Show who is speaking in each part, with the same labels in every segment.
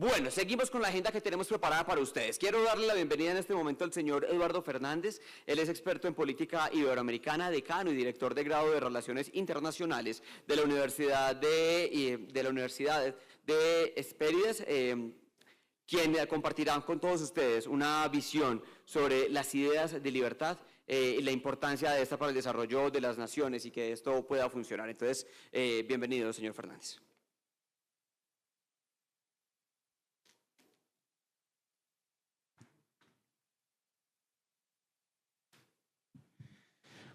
Speaker 1: Bueno, seguimos con la agenda que tenemos preparada para ustedes. Quiero darle la bienvenida en este momento al señor Eduardo Fernández. Él es experto en política iberoamericana, decano y director de grado de Relaciones Internacionales de la Universidad de Hespérides, quien compartirá con todos ustedes una visión sobre las ideas de libertad y la importancia de esta para el desarrollo de las naciones y que esto pueda funcionar. Entonces, bienvenido, señor Fernández.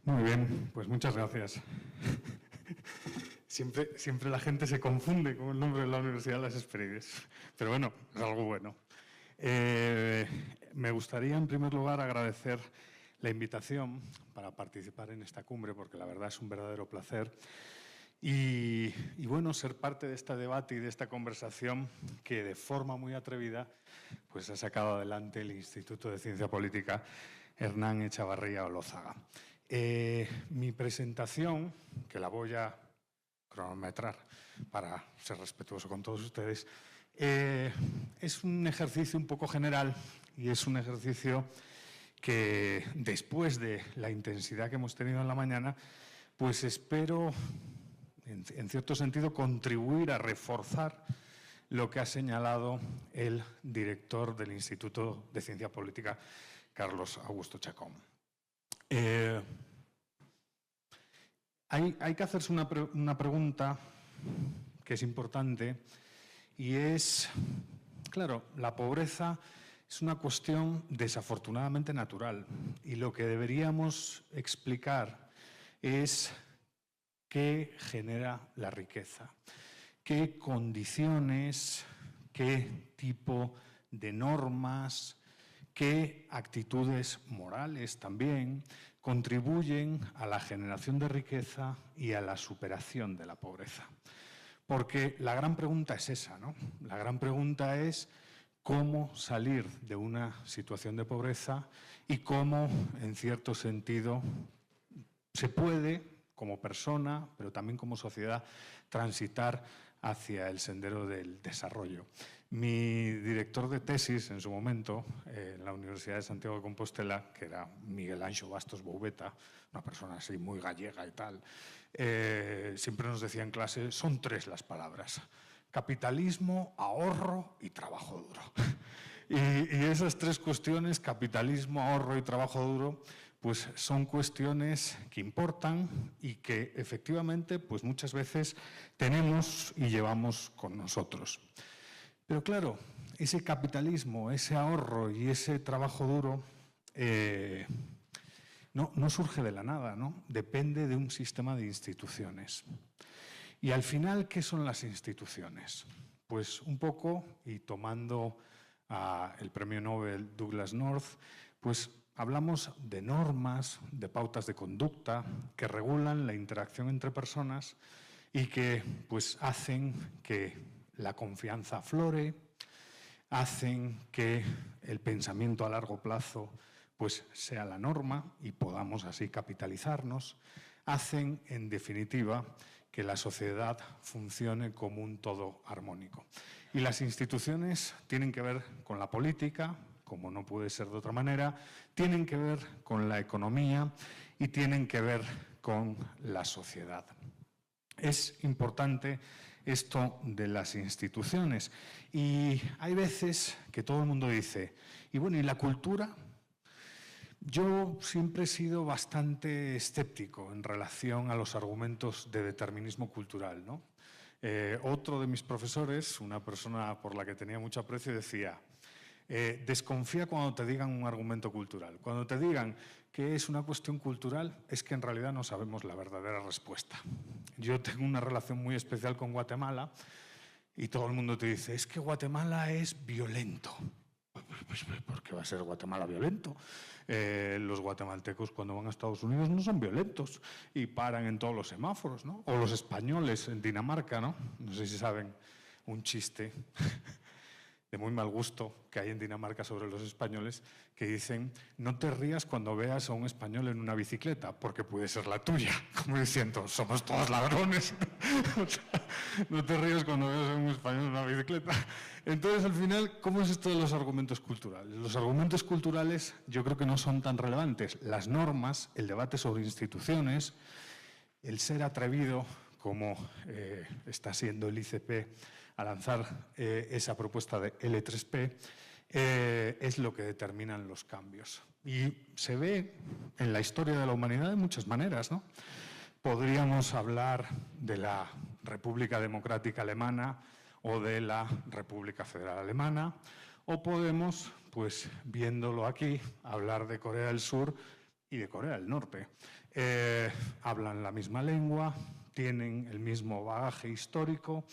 Speaker 2: Muy bien, pues muchas gracias. Siempre la gente se confunde con el nombre de la Universidad de las Hespérides, pero bueno, es algo bueno. Me gustaría, en primer lugar, agradecer la invitación para participar en esta cumbre, porque la verdad es un verdadero placer. Y bueno, ser parte de este debate y de esta conversación que de forma muy atrevida pues ha sacado adelante el Instituto de Ciencia Política Hernán Echavarría Olózaga. Mi presentación, que la voy a cronometrar para ser respetuoso con todos ustedes, es un ejercicio un poco general y es un ejercicio que después de la intensidad que hemos tenido en la mañana, pues espero, en cierto sentido, contribuir a reforzar lo que ha señalado el director del Instituto de Ciencia Política, Carlos Augusto Chacón. Hay que hacerse una pregunta que es importante y es, claro, la pobreza es una cuestión desafortunadamente natural y lo que deberíamos explicar es qué genera la riqueza, qué condiciones, qué tipo de normas, qué actitudes morales también contribuyen a la generación de riqueza y a la superación de la pobreza. Porque la gran pregunta es esa, ¿no? La gran pregunta es cómo salir de una situación de pobreza y cómo, en cierto sentido, se puede, como persona, pero también como sociedad, transitar hacia el sendero del desarrollo. Mi director de tesis, en su momento, en la Universidad de Santiago de Compostela, que era Miguel Anxo Bastos Boubeta, una persona así muy gallega y tal, siempre nos decía en clase, son tres las palabras: capitalismo, ahorro y trabajo duro. Y esas tres cuestiones, capitalismo, ahorro y trabajo duro, pues son cuestiones que importan y que efectivamente pues muchas veces tenemos y llevamos con nosotros. Pero claro, ese capitalismo, ese ahorro y ese trabajo duro no surge de la nada, ¿no? Depende de un sistema de instituciones. Y al final, ¿qué son las instituciones? Pues un poco, y tomando el premio Nobel Douglas North, pues hablamos de normas, de pautas de conducta que regulan la interacción entre personas y que pues hacen que la confianza aflore, hacen que el pensamiento a largo plazo pues sea la norma y podamos así capitalizarnos, hacen, en definitiva, que la sociedad funcione como un todo armónico. Y las instituciones tienen que ver con la política, como no puede ser de otra manera, tienen que ver con la economía y tienen que ver con la sociedad. Es importante esto de las instituciones y hay veces que todo el mundo dice, y bueno, ¿y la cultura? Yo siempre he sido bastante escéptico en relación a los argumentos de determinismo cultural, ¿no? Otro de mis profesores, una persona por la que tenía mucho aprecio, decía, desconfía cuando te digan un argumento cultural. Cuando te digan que es una cuestión cultural, es que en realidad no sabemos la verdadera respuesta. Yo tengo una relación muy especial con Guatemala y todo el mundo te dice, es que Guatemala es violento. Pues, ¿por qué va a ser Guatemala violento? Los guatemaltecos cuando van a Estados Unidos no son violentos y paran en todos los semáforos, ¿no? O los españoles en Dinamarca, ¿no? No sé si saben un chiste de muy mal gusto que hay en Dinamarca sobre los españoles, que dicen: no te rías cuando veas a un español en una bicicleta, porque puede ser la tuya, como diciendo, somos todos ladrones. No te rías cuando veas a un español en una bicicleta. Entonces, al final, ¿cómo es esto de los argumentos culturales? Los argumentos culturales yo creo que no son tan relevantes. Las normas, el debate sobre instituciones, el ser atrevido, como está siendo el ICP a lanzar esa propuesta de L3P, es lo que determinan los cambios. Y se ve en la historia de la humanidad de muchas maneras, ¿no? Podríamos hablar de la República Democrática Alemana o de la República Federal Alemana, o podemos, pues viéndolo aquí, hablar de Corea del Sur y de Corea del Norte. Hablan la misma lengua, tienen el mismo bagaje histórico,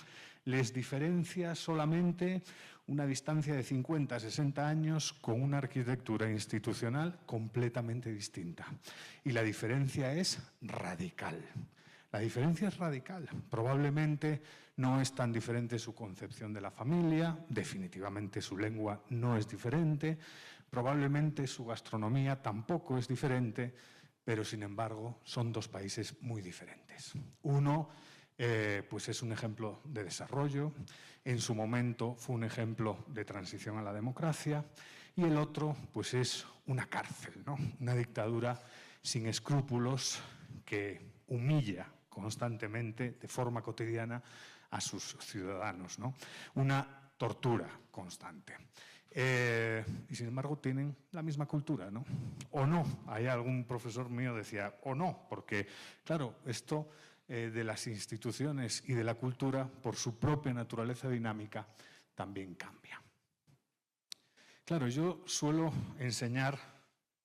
Speaker 2: les diferencia solamente una distancia de 50 a 60 años con una arquitectura institucional completamente distinta. Y la diferencia es radical. La diferencia es radical. Probablemente no es tan diferente su concepción de la familia, definitivamente su lengua no es diferente, probablemente su gastronomía tampoco es diferente, pero sin embargo son dos países muy diferentes. Uno pues es un ejemplo de desarrollo, en su momento fue un ejemplo de transición a la democracia, y el otro pues es una cárcel, ¿no? Una dictadura sin escrúpulos que humilla constantemente, de forma cotidiana, a sus ciudadanos, ¿no? Una tortura constante. Y sin embargo tienen la misma cultura, ¿no? O no, hay algún profesor mío decía, o no, porque claro, esto de las instituciones y de la cultura, por su propia naturaleza dinámica, también cambia. Claro, yo suelo enseñar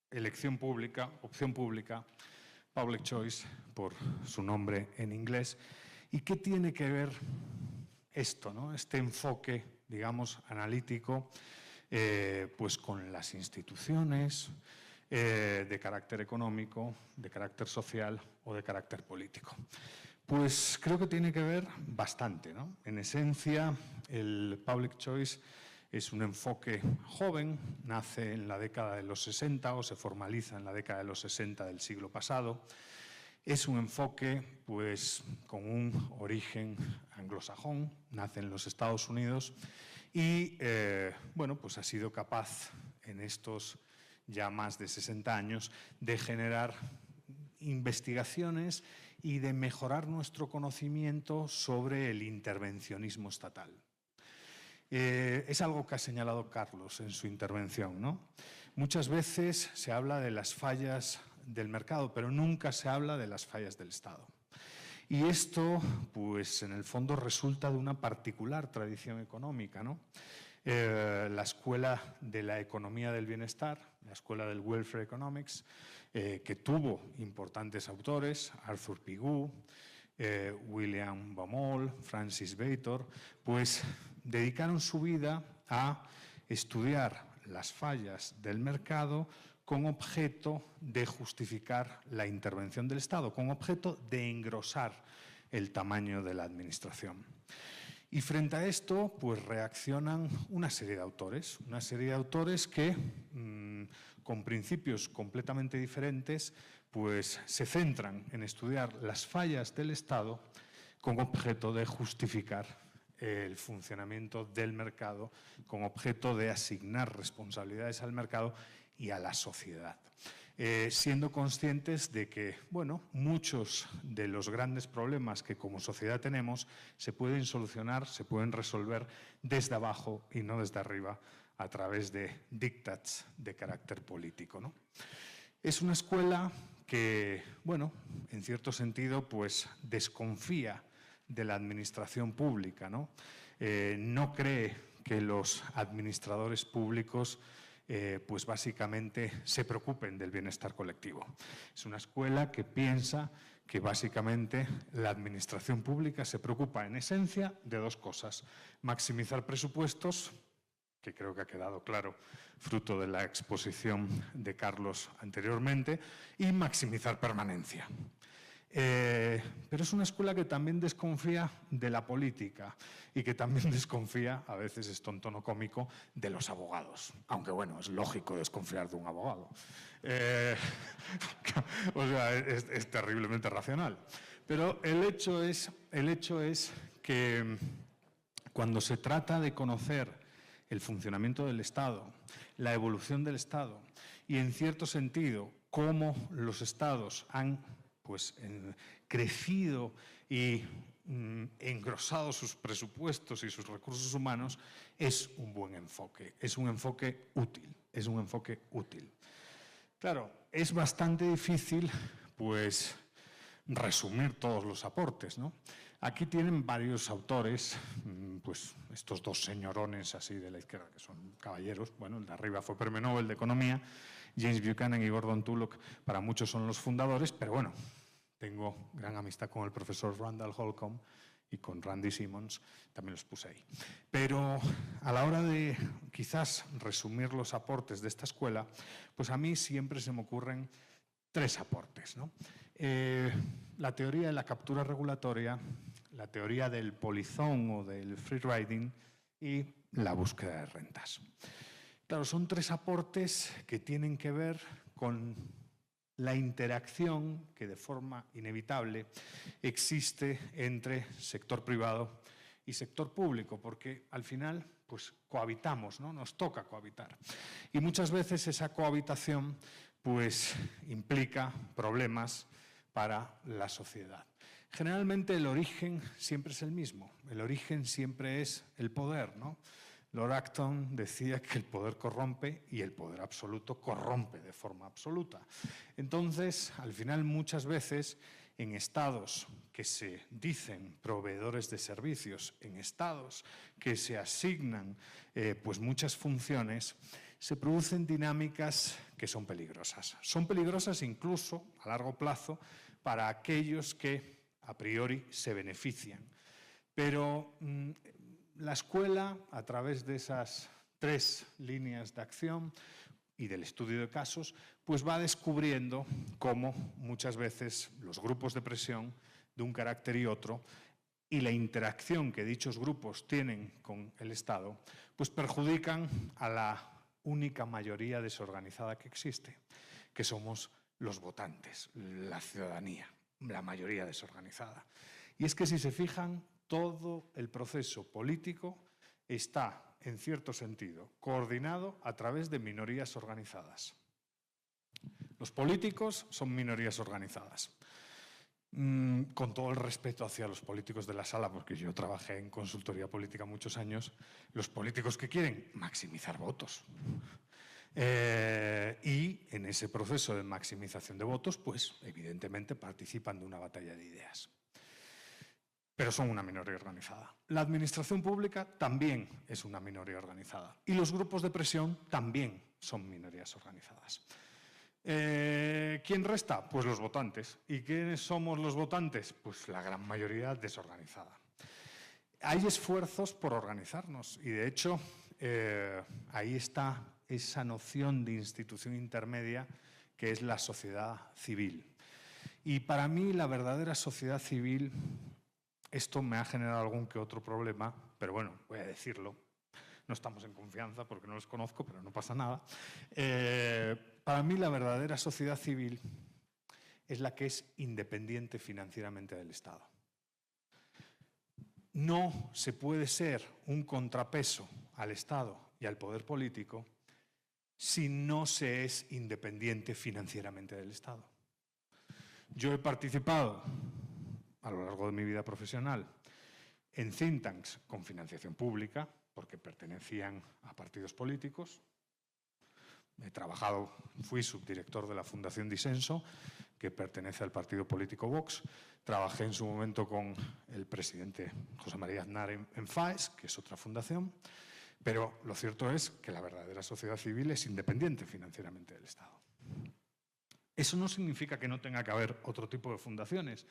Speaker 2: elección pública, opción pública, public choice, por su nombre en inglés. ¿Y qué tiene que ver esto, ¿no? Este enfoque, digamos, analítico, pues con las instituciones de carácter económico, de carácter social o de carácter político? Pues creo que tiene que ver bastante, ¿no? En esencia, el public choice es un enfoque joven, nace en la década de los 60 o se formaliza en la década de los 60 del siglo pasado. Es un enfoque pues, con un origen anglosajón, nace en los Estados Unidos y bueno, pues ha sido capaz en estos ya más de 60 años de generar investigaciones y de mejorar nuestro conocimiento sobre el intervencionismo estatal. Es algo que ha señalado Carlos en su intervención, ¿no? Muchas veces se habla de las fallas del mercado, pero nunca se habla de las fallas del Estado. Y esto, pues, en el fondo resulta de una particular tradición económica, ¿no? La escuela de la economía del bienestar, la escuela del welfare economics, que tuvo importantes autores, Arthur Pigou, William Baumol, Francis Beitor, pues dedicaron su vida a estudiar las fallas del mercado con objeto de justificar la intervención del Estado, con objeto de engrosar el tamaño de la administración. Y frente a esto, pues reaccionan una serie de autores que, con principios completamente diferentes, pues se centran en estudiar las fallas del Estado con objeto de justificar el funcionamiento del mercado, con objeto de asignar responsabilidades al mercado y a la sociedad. Siendo conscientes de que, bueno, muchos de los grandes problemas que como sociedad tenemos se pueden solucionar, se pueden resolver desde abajo y no desde arriba a través de diktats de carácter político, ¿no? Es una escuela que, bueno, en cierto sentido, pues desconfía de la administración pública, ¿no? No cree que los administradores públicos pues básicamente se preocupen del bienestar colectivo. Es una escuela que piensa que básicamente la administración pública se preocupa en esencia de dos cosas: maximizar presupuestos, que creo que ha quedado claro fruto de la exposición de Carlos anteriormente, y maximizar permanencia. Pero es una escuela que también desconfía de la política y que también desconfía, a veces esto en tono cómico, de los abogados. Aunque bueno, es lógico desconfiar de un abogado. O sea, es terriblemente racional. Pero el hecho es que cuando se trata de conocer el funcionamiento del Estado, la evolución del Estado y, en cierto sentido, cómo los Estados han crecido y engrosado sus presupuestos y sus recursos humanos, es un buen enfoque, es un enfoque útil. Claro, es bastante difícil, pues, resumir todos los aportes, ¿no? Aquí tienen varios autores, pues estos dos señorones así de la izquierda, que son caballeros. Bueno, el de arriba fue Premio Nobel de Economía, James Buchanan y Gordon Tullock, para muchos son los fundadores, pero bueno, tengo gran amistad con el profesor Randall Holcomb y con Randy Simmons, también los puse ahí. Pero a la hora de quizás resumir los aportes de esta escuela, pues a mí siempre se me ocurren tres aportes, ¿no? La teoría de la captura regulatoria, la teoría del polizón o del free riding y la búsqueda de rentas. Claro, son tres aportes que tienen que ver con la interacción que de forma inevitable existe entre sector privado y sector público, porque al final pues cohabitamos, ¿no? Nos toca cohabitar. Y muchas veces esa cohabitación pues implica problemas para la sociedad. Generalmente el origen siempre es el mismo, el origen siempre es el poder, ¿no? Lord Acton decía que el poder corrompe y el poder absoluto corrompe de forma absoluta. Entonces, al final, muchas veces, en estados que se dicen proveedores de servicios, en estados que se asignan pues muchas funciones, se producen dinámicas que son peligrosas. Son peligrosas incluso a largo plazo para aquellos que a priori se benefician. Pero la escuela, a través de esas tres líneas de acción y del estudio de casos, pues va descubriendo cómo muchas veces los grupos de presión de un carácter y otro y la interacción que dichos grupos tienen con el Estado, pues perjudican a la única mayoría desorganizada que existe, que somos los votantes, la ciudadanía, la mayoría desorganizada. Y es que si se fijan, todo el proceso político está, en cierto sentido, coordinado a través de minorías organizadas. Los políticos son minorías organizadas. Con todo el respeto hacia los políticos de la sala, porque yo trabajé en consultoría política muchos años, los políticos que quieren maximizar votos. Y en ese proceso de maximización de votos, pues evidentemente participan de una batalla de ideas. Pero son una minoría organizada. La administración pública también es una minoría organizada. Y los grupos de presión también son minorías organizadas. ¿Quién resta? Pues los votantes. ¿Y quiénes somos los votantes? Pues la gran mayoría desorganizada. Hay esfuerzos por organizarnos y, de hecho, ahí está esa noción de institución intermedia que es la sociedad civil. Y para mí la verdadera sociedad civil, esto me ha generado algún que otro problema, pero bueno, voy a decirlo. No estamos en confianza porque no los conozco, pero no pasa nada. Para mí la verdadera sociedad civil es la que es independiente financieramente del Estado. No se puede ser un contrapeso al Estado y al poder político si no se es independiente financieramente del Estado. Yo he participado a lo largo de mi vida profesional en think tanks con financiación pública, porque pertenecían a partidos políticos. Fui subdirector de la Fundación Disenso, que pertenece al partido político Vox. Trabajé en su momento con el presidente José María Aznar en FAES, que es otra fundación. Pero lo cierto es que la verdadera sociedad civil es independiente financieramente del Estado. Eso no significa que no tenga que haber otro tipo de fundaciones,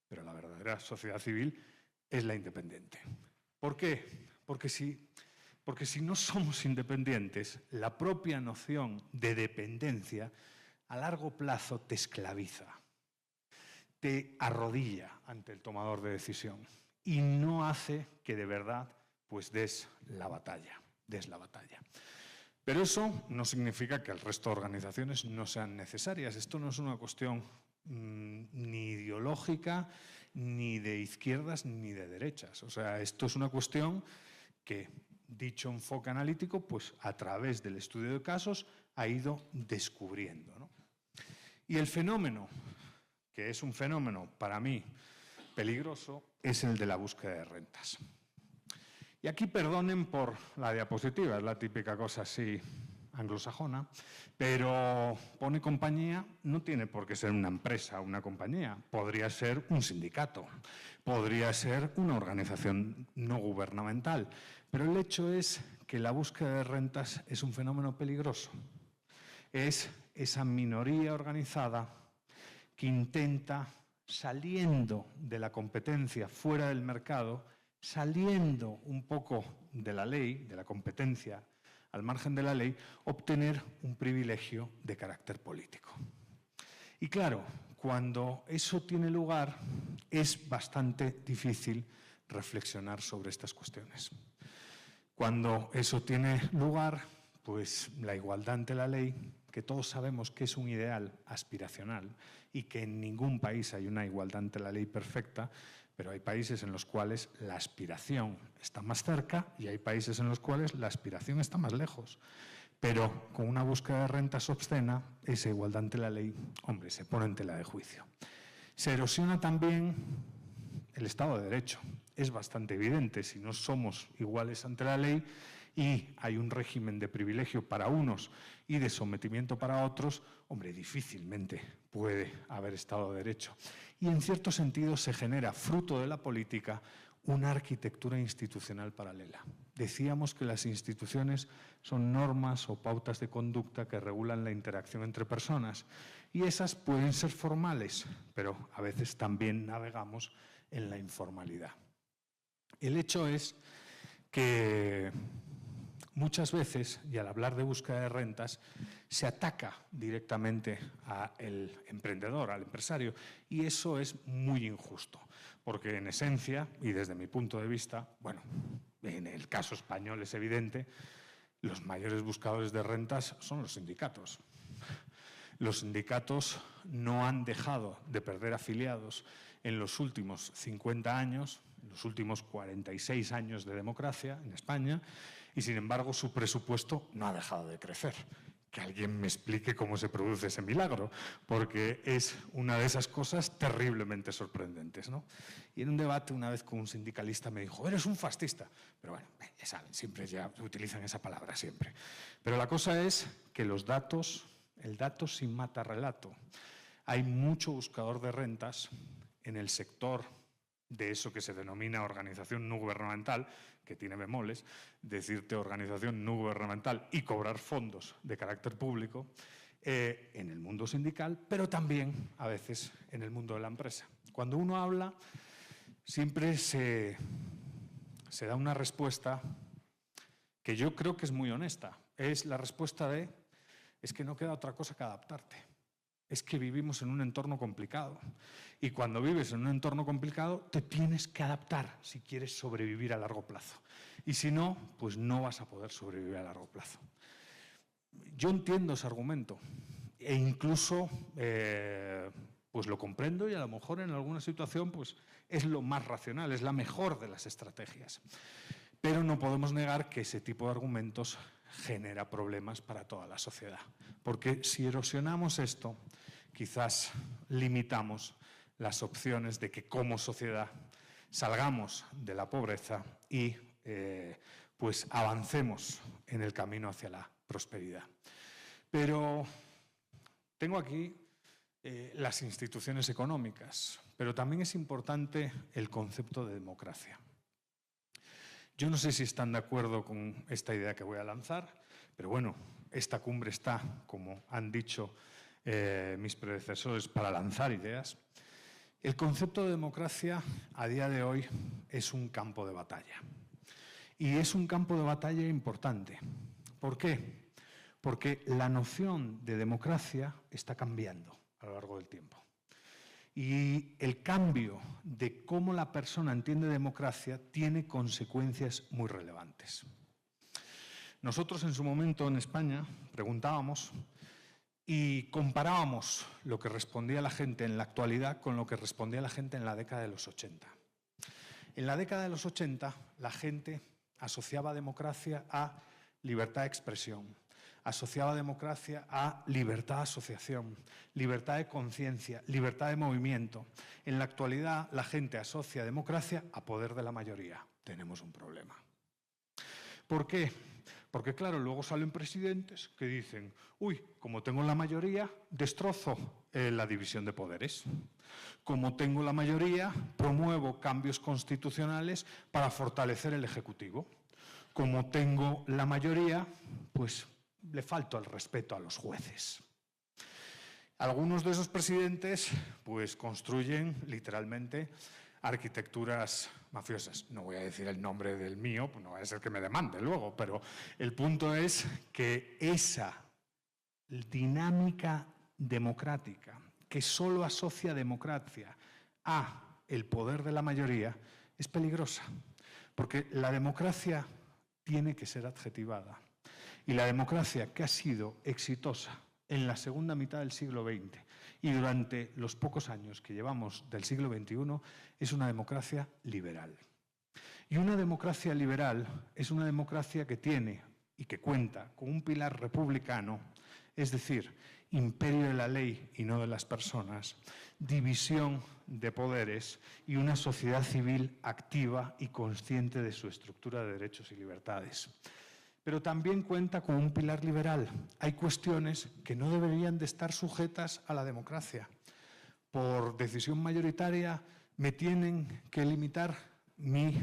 Speaker 2: pero la verdadera sociedad civil es la independiente. ¿Por qué? Porque si no somos independientes, la propia noción de dependencia a largo plazo te esclaviza. te arrodilla ante el tomador de decisión y no hace que de verdad pues des la batalla. Pero eso no significa que el resto de organizaciones no sean necesarias. Esto no es una cuestión ni ideológica, ni de izquierdas, ni de derechas. O sea, esto es una cuestión que dicho enfoque analítico, pues a través del estudio de casos, ha ido descubriendo, ¿no? Y el fenómeno, que es un fenómeno para mí peligroso, es el de la búsqueda de rentas. Y aquí perdonen por la diapositiva, es la típica cosa así anglosajona, pero pone compañía, no tiene por qué ser una empresa o una compañía, podría ser un sindicato, podría ser una organización no gubernamental, pero el hecho es que la búsqueda de rentas es un fenómeno peligroso. Es esa minoría organizada que intenta, saliendo de la competencia, fuera del mercado, saliendo un poco de la ley, de la competencia, al margen de la ley, obtener un privilegio de carácter político. Y claro, cuando eso tiene lugar, es bastante difícil reflexionar sobre estas cuestiones. Cuando eso tiene lugar, pues la igualdad ante la ley, que todos sabemos que es un ideal aspiracional y que en ningún país hay una igualdad ante la ley perfecta, pero hay países en los cuales la aspiración está más cerca y hay países en los cuales la aspiración está más lejos. Pero con una búsqueda de rentas obscena, esa igualdad ante la ley, hombre, se pone en tela de juicio. Se erosiona también el Estado de Derecho. Es bastante evidente, si no somos iguales ante la ley y hay un régimen de privilegio para unos y de sometimiento para otros, hombre, difícilmente puede haber Estado de Derecho. Y en cierto sentido se genera, fruto de la política, una arquitectura institucional paralela. Decíamos que las instituciones son normas o pautas de conducta que regulan la interacción entre personas y esas pueden ser formales, pero a veces también navegamos en la informalidad. El hecho es que muchas veces, y al hablar de búsqueda de rentas, se ataca directamente al emprendedor, al empresario, y eso es muy injusto, porque en esencia, y desde mi punto de vista, bueno, en el caso español es evidente, los mayores buscadores de rentas son los sindicatos. Los sindicatos no han dejado de perder afiliados en los últimos 50 años, en los últimos 46 años de democracia en España, y sin embargo su presupuesto no ha dejado de crecer. Que alguien me explique cómo se produce ese milagro, porque es una de esas cosas terriblemente sorprendentes, ¿no? Y en un debate una vez con un sindicalista me dijo, eres un fascista. Pero bueno, ya saben, siempre ya utilizan esa palabra siempre. Pero la cosa es que los datos, el dato sin mata relato. Hay mucho buscador de rentas en el sector de eso que se denomina organización no gubernamental, que tiene bemoles, decirte organización no gubernamental y cobrar fondos de carácter público, en el mundo sindical, pero también a veces en el mundo de la empresa. Cuando uno habla, siempre se da una respuesta que yo creo que es muy honesta. Es la respuesta de, es que no queda otra cosa que adaptarte. Es que vivimos en un entorno complicado y cuando vives en un entorno complicado te tienes que adaptar si quieres sobrevivir a largo plazo y si no, pues no vas a poder sobrevivir a largo plazo. Yo entiendo ese argumento e incluso pues lo comprendo y a lo mejor en alguna situación pues es lo más racional, es la mejor de las estrategias. Pero no podemos negar que ese tipo de argumentos genera problemas para toda la sociedad. Porque si erosionamos esto, quizás limitamos las opciones de que como sociedad salgamos de la pobreza y pues avancemos en el camino hacia la prosperidad. Pero tengo aquí las instituciones económicas, pero también es importante el concepto de democracia. Yo no sé si están de acuerdo con esta idea que voy a lanzar, pero bueno, esta cumbre está, como han dicho mis predecesores, para lanzar ideas. El concepto de democracia a día de hoy es un campo de batalla. Y es un campo de batalla importante. ¿Por qué? Porque la noción de democracia está cambiando a lo largo del tiempo. Y el cambio de cómo la persona entiende democracia tiene consecuencias muy relevantes. Nosotros en su momento en España preguntábamos y comparábamos lo que respondía la gente en la actualidad con lo que respondía la gente en la década de los 80. En la década de los 80 la gente asociaba democracia a libertad de expresión, asociaba democracia a libertad de asociación, libertad de conciencia, libertad de movimiento. En la actualidad la gente asocia democracia a poder de la mayoría. Tenemos un problema. ¿Por qué? Porque claro, luego salen presidentes que dicen, uy, como tengo la mayoría, destrozo la división de poderes. Como tengo la mayoría, promuevo cambios constitucionales para fortalecer el Ejecutivo. Como tengo la mayoría, pues le falto el respeto a los jueces. Algunos de esos presidentes pues construyen literalmente arquitecturas mafiosas. No voy a decir el nombre del mío, pues no vaya a ser que me demande luego, pero el punto es que esa dinámica democrática que solo asocia democracia a el poder de la mayoría es peligrosa, porque la democracia tiene que ser adjetivada. Y la democracia que ha sido exitosa en la segunda mitad del siglo XX y durante los pocos años que llevamos del siglo XXI es una democracia liberal. Y una democracia liberal es una democracia que tiene y que cuenta con un pilar republicano, es decir, imperio de la ley y no de las personas, división de poderes y una sociedad civil activa y consciente de su estructura de derechos y libertades. Pero también cuenta con un pilar liberal. Hay cuestiones que no deberían de estar sujetas a la democracia. Por decisión mayoritaria me tienen que limitar mi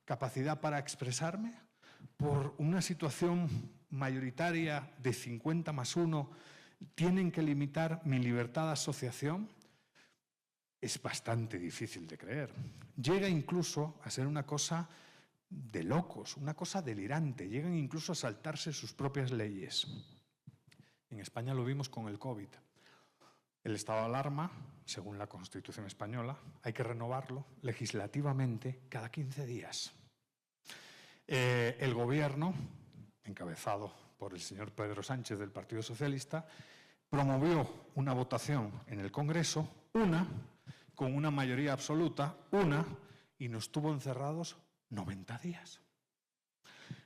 Speaker 2: capacidad para expresarme. Por una situación mayoritaria de 50+1 tienen que limitar mi libertad de asociación. Es bastante difícil de creer. Llega incluso a ser una cosa de locos, una cosa delirante. Llegan incluso a saltarse sus propias leyes. En España lo vimos con el COVID. El estado de alarma, según la Constitución española, hay que renovarlo legislativamente cada 15 días. El gobierno, encabezado por el señor Pedro Sánchez del Partido Socialista, promovió una votación en el Congreso, con una mayoría absoluta, y nos tuvo encerrados 90 días.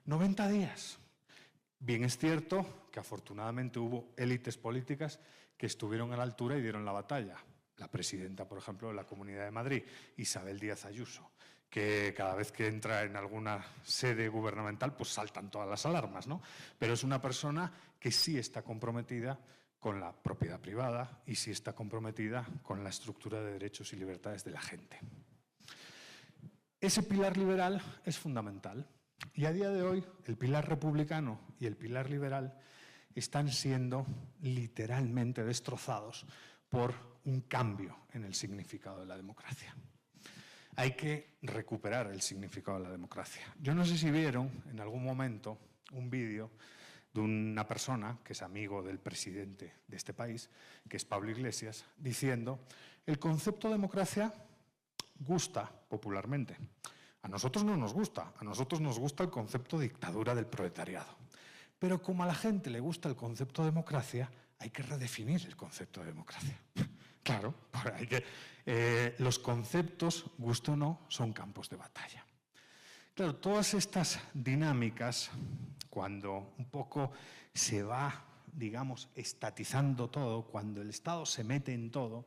Speaker 2: 90 días. Bien es cierto que afortunadamente hubo élites políticas que estuvieron a la altura y dieron la batalla. La presidenta, por ejemplo, de la Comunidad de Madrid, Isabel Díaz Ayuso, que cada vez que entra en alguna sede gubernamental pues saltan todas las alarmas, ¿no? Pero es una persona que sí está comprometida con la propiedad privada y sí está comprometida con la estructura de derechos y libertades de la gente. Ese pilar liberal es fundamental y a día de hoy el pilar republicano y el pilar liberal están siendo literalmente destrozados por un cambio en el significado de la democracia. Hay que recuperar el significado de la democracia. Yo no sé si vieron en algún momento un vídeo de una persona que es amigo del presidente de este país, que es Pablo Iglesias, diciendo: el concepto de democracia gusta popularmente. A nosotros no nos gusta, a nosotros nos gusta el concepto de dictadura del proletariado. Pero como a la gente le gusta el concepto de democracia, hay que redefinir el concepto de democracia. Claro, los conceptos, gusto o no, son campos de batalla. Claro, todas estas dinámicas, cuando un poco se va, digamos, estatizando todo, cuando el Estado se mete en todo,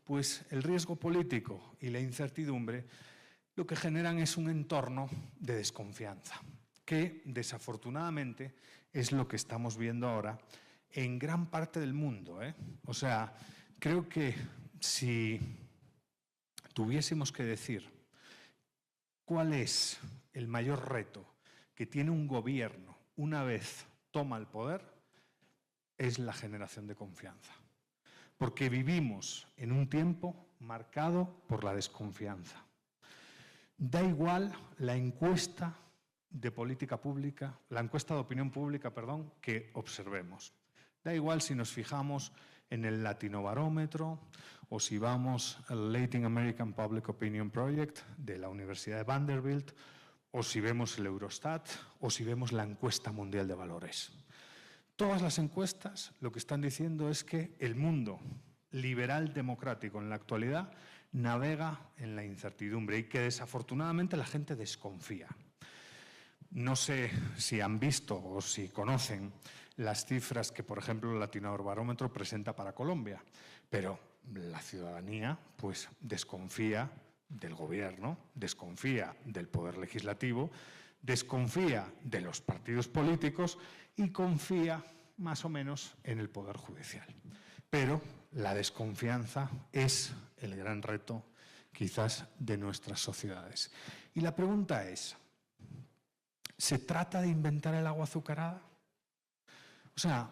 Speaker 2: pues el riesgo político y la incertidumbre lo que generan es un entorno de desconfianza, que desafortunadamente es lo que estamos viendo ahora en gran parte del mundo, ¿eh? O sea, creo que si tuviésemos que decir cuál es el mayor reto que tiene un gobierno una vez toma el poder, es la generación de confianza. Porque vivimos en un tiempo marcado por la desconfianza. Da igual la encuesta de política pública, la encuesta de opinión pública, que observemos. Da igual si nos fijamos en el Latinobarómetro o si vamos al Latin American Public Opinion Project de la Universidad de Vanderbilt, o si vemos el Eurostat, o si vemos la encuesta mundial de valores. Todas las encuestas lo que están diciendo es que el mundo liberal democrático en la actualidad navega en la incertidumbre y que desafortunadamente la gente desconfía. No sé si han visto o si conocen las cifras que, por ejemplo, el Latinobarómetro presenta para Colombia, pero la ciudadanía pues desconfía del gobierno, desconfía del poder legislativo, desconfía de los partidos políticos y confía más o menos en el poder judicial. Pero la desconfianza es el gran reto quizás de nuestras sociedades. Y la pregunta es, ¿se trata de inventar el agua azucarada? O sea,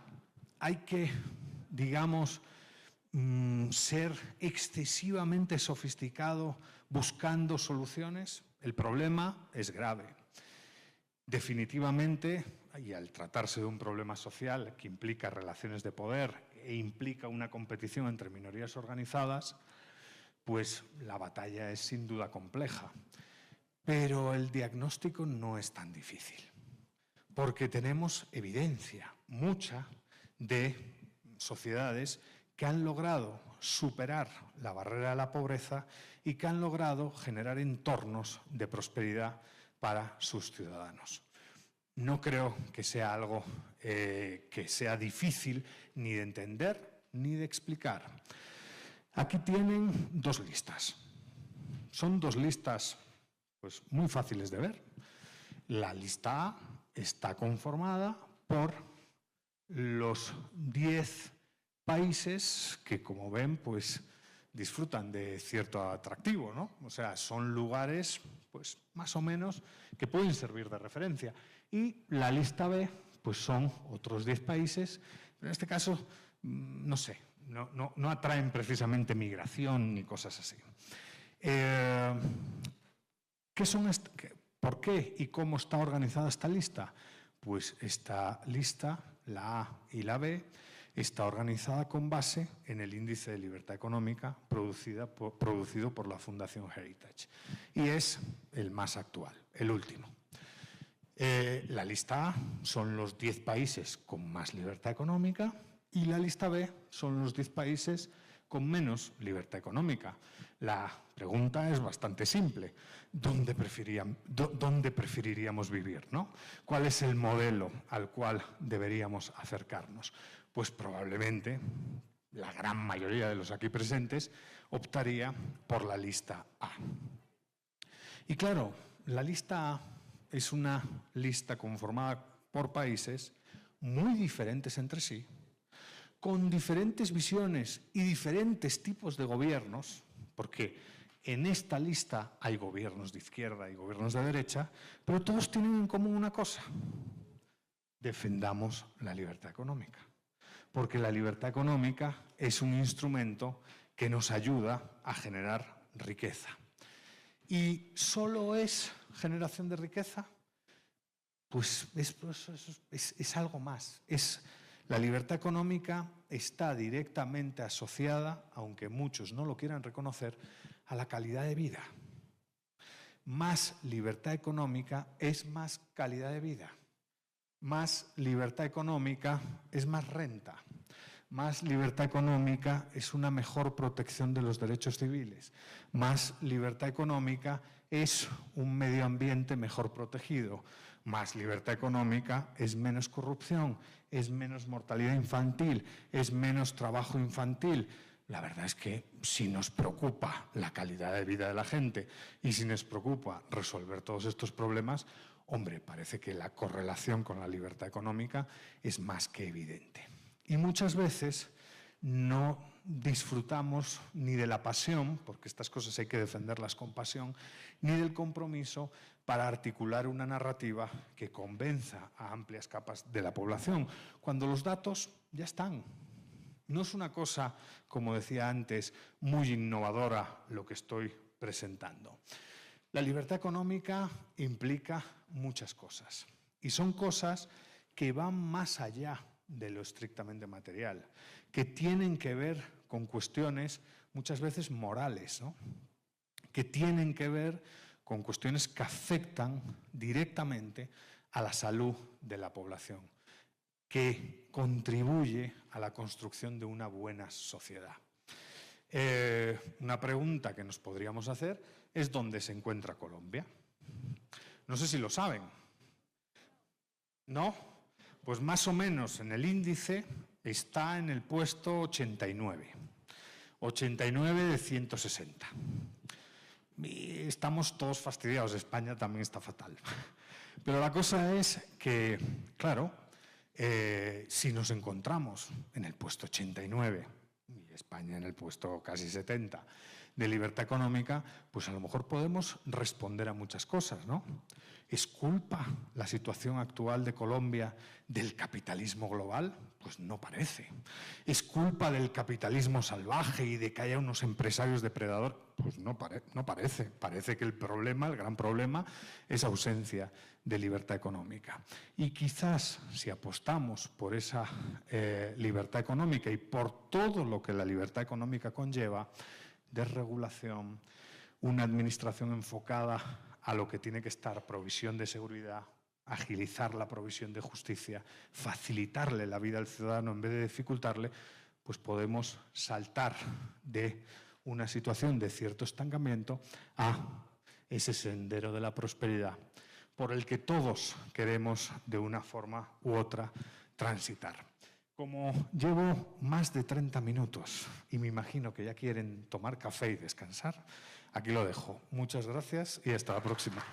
Speaker 2: hay que, digamos, ser excesivamente sofisticado buscando soluciones. El problema es grave. Definitivamente, y al tratarse de un problema social que implica relaciones de poder e implica una competición entre minorías organizadas, pues la batalla es sin duda compleja. Pero el diagnóstico no es tan difícil, porque tenemos evidencia, mucha, de sociedades que han logrado superar la barrera de la pobreza y que han logrado generar entornos de prosperidad para sus ciudadanos. No creo que sea algo que sea difícil ni de entender ni de explicar. Aquí tienen dos listas. Son dos listas pues, muy fáciles de ver. La lista A está conformada por los 10 países que, como ven, pues disfrutan de cierto atractivo, ¿no? O sea, son lugares, pues más o menos, que pueden servir de referencia. Y la lista B, pues son otros 10 países, pero en este caso, no sé, no atraen precisamente migración ni cosas así. ¿Por qué y cómo está organizada esta lista? Pues esta lista, la A y la B, está organizada con base en el índice de libertad económica producido por la Fundación Heritage. Y es el más actual, el último. La lista A son los 10 países con más libertad económica y la lista B son los 10 países con menos libertad económica. La pregunta es bastante simple. ¿Dónde preferiríamos vivir, ¿no? ¿Cuál es el modelo al cual deberíamos acercarnos? Pues probablemente la gran mayoría de los aquí presentes optaría por la lista A. Y claro, la lista A es una lista conformada por países muy diferentes entre sí, con diferentes visiones y diferentes tipos de gobiernos, porque en esta lista hay gobiernos de izquierda y gobiernos de derecha, pero todos tienen en común una cosa: defendamos la libertad económica. Porque la libertad económica es un instrumento que nos ayuda a generar riqueza. ¿Y solo es generación de riqueza? Pues es algo más. La libertad económica está directamente asociada, aunque muchos no lo quieran reconocer, a la calidad de vida. Más libertad económica es más calidad de vida. Más libertad económica es más renta. Más libertad económica es una mejor protección de los derechos civiles. Más libertad económica es un medio ambiente mejor protegido. Más libertad económica es menos corrupción, es menos mortalidad infantil, es menos trabajo infantil. La verdad es que si nos preocupa la calidad de vida de la gente y si nos preocupa resolver todos estos problemas, hombre, parece que la correlación con la libertad económica es más que evidente. Y muchas veces no disfrutamos ni de la pasión, porque estas cosas hay que defenderlas con pasión, ni del compromiso para articular una narrativa que convenza a amplias capas de la población, cuando los datos ya están. No es una cosa, como decía antes, muy innovadora lo que estoy presentando. La libertad económica implica muchas cosas y son cosas que van más allá de lo estrictamente material, que tienen que ver con cuestiones muchas veces morales, ¿no? Que tienen que ver con cuestiones que afectan directamente a la salud de la población, que contribuye a la construcción de una buena sociedad. Una pregunta que nos podríamos hacer es ¿dónde se encuentra Colombia? No sé si lo saben. ¿No? Pues más o menos en el índice está en el puesto 89. 89 de 160. Y estamos todos fastidiados. España también está fatal. Pero la cosa es que, claro, si nos encontramos en el puesto 89 y España en el puesto casi 70 de libertad económica, pues a lo mejor podemos responder a muchas cosas, ¿no? ¿Es culpa la situación actual de Colombia del capitalismo global? Pues no parece. ¿Es culpa del capitalismo salvaje y de que haya unos empresarios depredadores? Pues no parece. Parece que el problema, el gran problema, es ausencia de libertad económica. Y quizás si apostamos por esa libertad económica y por todo lo que la libertad económica conlleva, desregulación, una administración enfocada a lo que tiene que estar, provisión de seguridad, agilizar la provisión de justicia, facilitarle la vida al ciudadano en vez de dificultarle, pues podemos saltar de una situación de cierto estancamiento a ese sendero de la prosperidad por el que todos queremos de una forma u otra transitar. Como llevo más de 30 minutos y me imagino que ya quieren tomar café y descansar, aquí lo dejo. Muchas gracias y hasta la próxima.